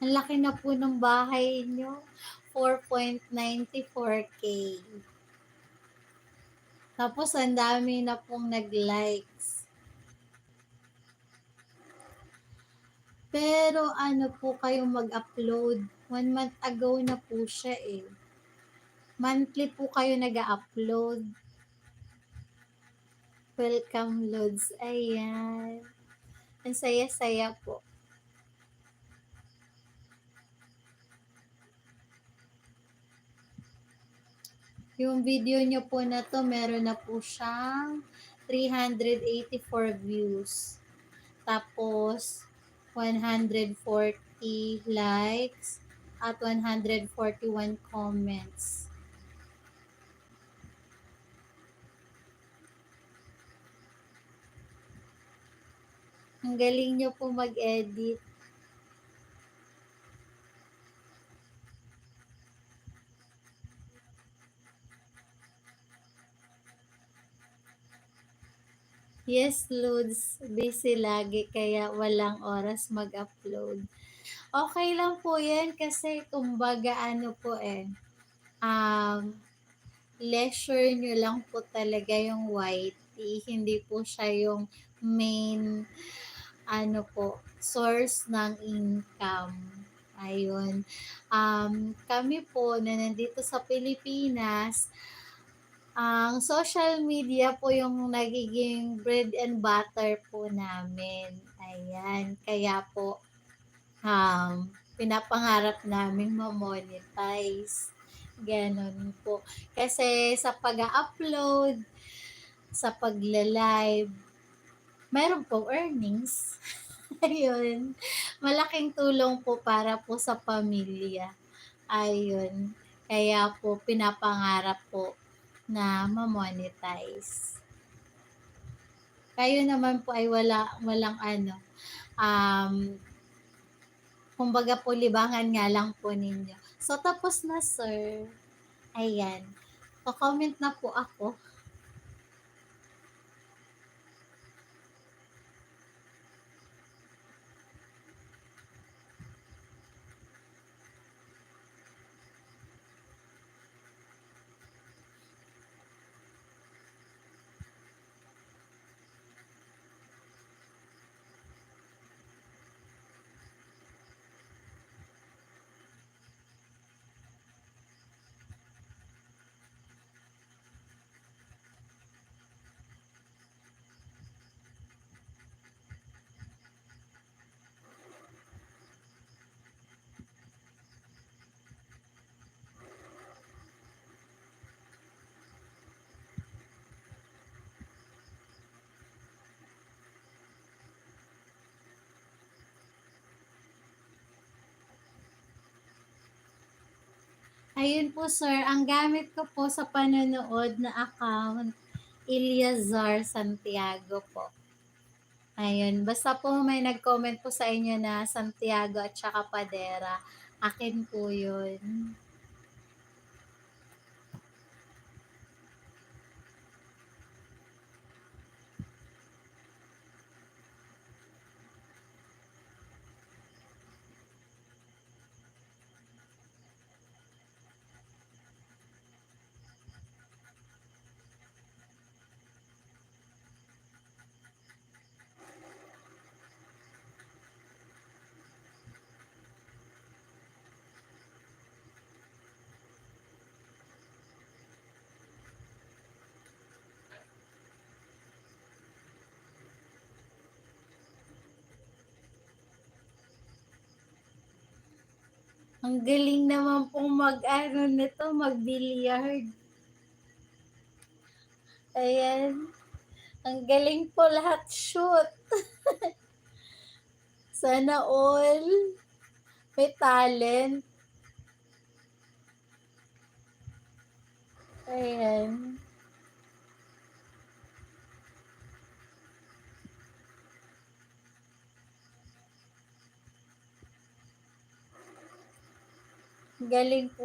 Ang laki na po ng bahay niyo, 4.94K. Tapos ang dami na pong nag-likes. Pero ano po kayong mag-upload? 1 month ago na po siya eh. Monthly po kayo nag-upload. Welcome Lods. Ayan. Ang saya-saya po. Yung video nyo po na to, meron na po siyang 384 views. Tapos, 140 likes at 141 comments. Ang galing nyo po mag-edit. Yes, Lods. Busy lagi kaya walang oras mag-upload. Okay lang po yan kasi kumbaga ano po eh, um, leisure nyo lang po talaga yung YT. Hindi po siya yung main ano po, source ng income. Ayun. Kami po na nandito sa Pilipinas, ang social media po yung nagiging bread and butter po namin. Ayan. Kaya po, pinapangarap namin ma-monetize. Ganon po. Kasi sa pag-upload, sa pagla-live, mayroon po earnings. Ayun. Malaking tulong po para po sa pamilya. Ayun. Kaya po pinapangarap po na ma-monetize. Kayo naman po ay walang ano, um, kumbaga po libangan nga lang po ninyo. So tapos na sir. Ayan. Pa-comment na po ako. Ayun po sir, ang gamit ko po sa panonood na account, Eliazar Santiago po. Ayun, basta po may nag-comment po sa inyo na Santiago at saka Padera, akin po yun. Ang galing naman pong mag-ano nito, mag-billiard. Ayan. Ang galing po lahat shoot. Sana all. May talent. Ayan. Galing po.